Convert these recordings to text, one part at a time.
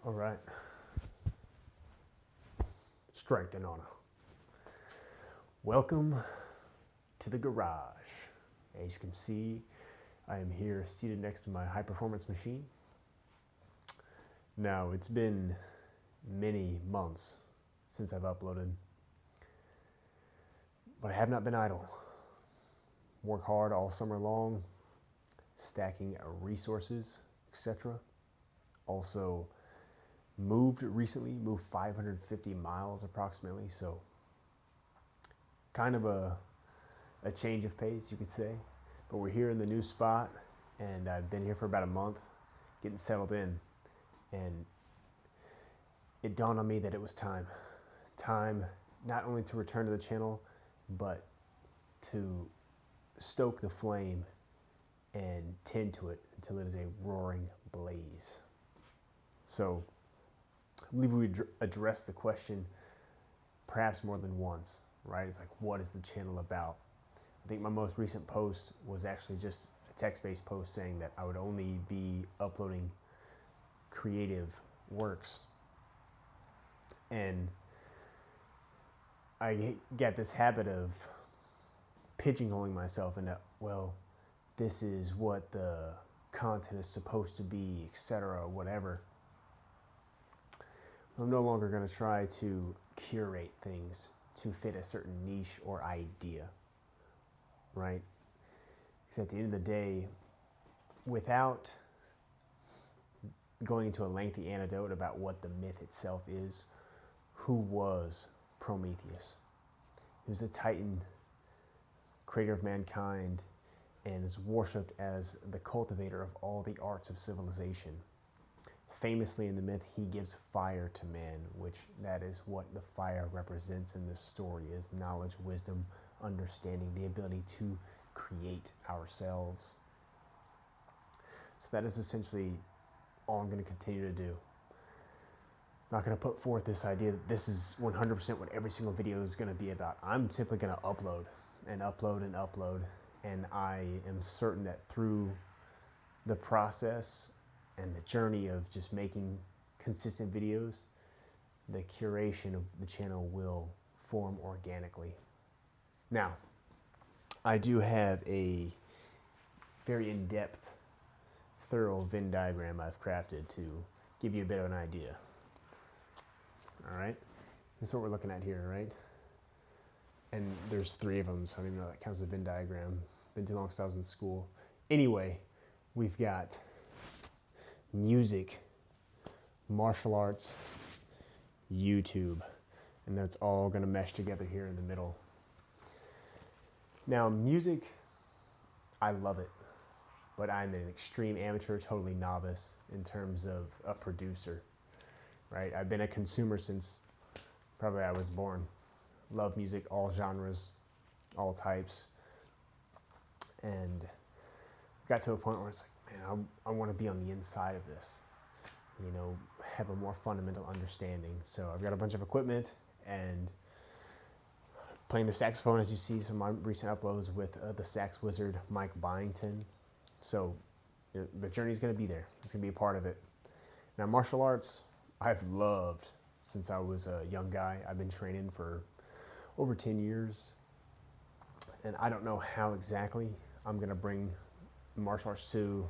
All right. Strength and honor. Welcome to the garage. As you can see, I am here seated next to my high performance machine. Now, it's been many months since I've uploaded, but I have not been idle. Work hard all summer long, stacking resources, etc. Also, moved 550 miles approximately, so kind of a change of pace, you could say. But we're here in the new spot, and I've been here for about a month, getting settled in, and it dawned on me that it was time not only to return to the channel, but to stoke the flame and tend to it until it is a roaring blaze. So I believe we addressed the question perhaps more than once, right? It's like, what is the channel about? I think my most recent post was actually just a text-based post saying that I would only be uploading creative works. And I get this habit of pigeonholing myself into, well, this is what the content is supposed to be, etc., whatever. I'm no longer going to try to curate things to fit a certain niche or idea, right? Because at the end of the day, without going into a lengthy anecdote about what the myth itself is, who was Prometheus? He was a titan, creator of mankind, and is worshipped as the cultivator of all the arts of civilization. Famously in the myth, he gives fire to man, which that is what the fire represents in this story, is knowledge, wisdom, understanding, the ability to create ourselves. So that is essentially all I'm going to continue to do. I'm not going to put forth this idea that this is 100% what every single video is going to be about. I'm simply going to upload and upload and upload, and I am certain that through the process and the journey of just making consistent videos, the curation of the channel will form organically. Now, I do have a very in-depth, thorough Venn diagram I've crafted to give you a bit of an idea. All right, this is what we're looking at here, right? And there's 3 of them, so I don't even know if that counts as a Venn diagram. Been too long since I was in school. Anyway, we've got music, martial arts, YouTube, and that's all going to mesh together here in the middle. Now, music, I love it, but I'm an extreme amateur, totally novice in terms of a producer, right? I've been a consumer since probably I was born. Love music, all genres, all types, and got to a point where it's like, man, I want to be on the inside of this, you know, have a more fundamental understanding. So I've got a bunch of equipment and playing the saxophone, as you see some of my recent uploads with the sax wizard Mike Byington. So the journey's going to be there. It's going to be a part of it. Now, martial arts, I've loved since I was a young guy. I've been training for over 10 years, and I don't know how exactly I'm going to bring martial arts to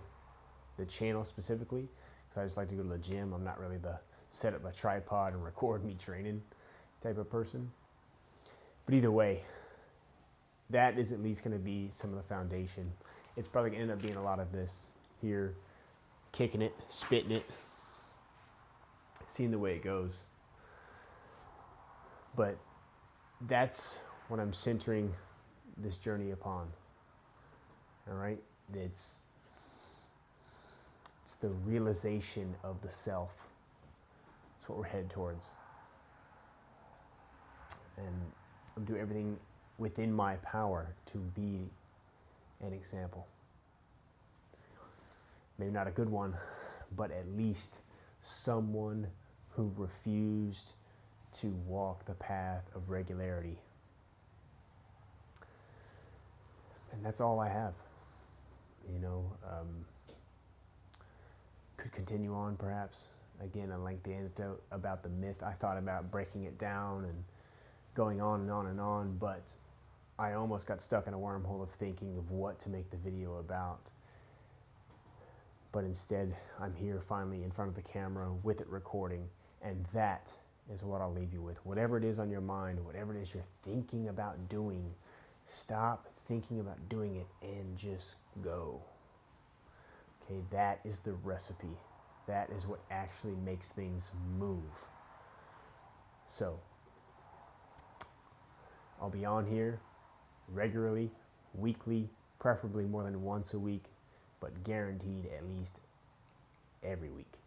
the channel specifically, because I just like to go to the gym. I'm not really the set up a tripod and record me training type of person. But either way, that is at least going to be some of the foundation. It's probably going to end up being a lot of this here, kicking it, spitting it, seeing the way it goes. But that's what I'm centering this journey upon. All right? It's the realization of the self. That's what we're headed towards. And I'm doing everything within my power to be an example. Maybe not a good one, but at least someone who refused to walk the path of regularity. And that's all I have. You know, could continue on perhaps again, a lengthy anecdote about the myth. I thought about breaking it down and going on and on and on, but I almost got stuck in a wormhole of thinking of what to make the video about. But instead, I'm here finally in front of the camera with it recording, and that is what I'll leave you with. Whatever it is on your mind, whatever it is you're thinking about doing, stop thinking about doing it and just go. Okay, that is the recipe. That is what actually makes things move. So, I'll be on here regularly, weekly, preferably more than once a week, but guaranteed at least every week.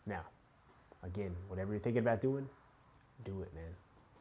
Now, again, whatever you're thinking about doing, do it, man.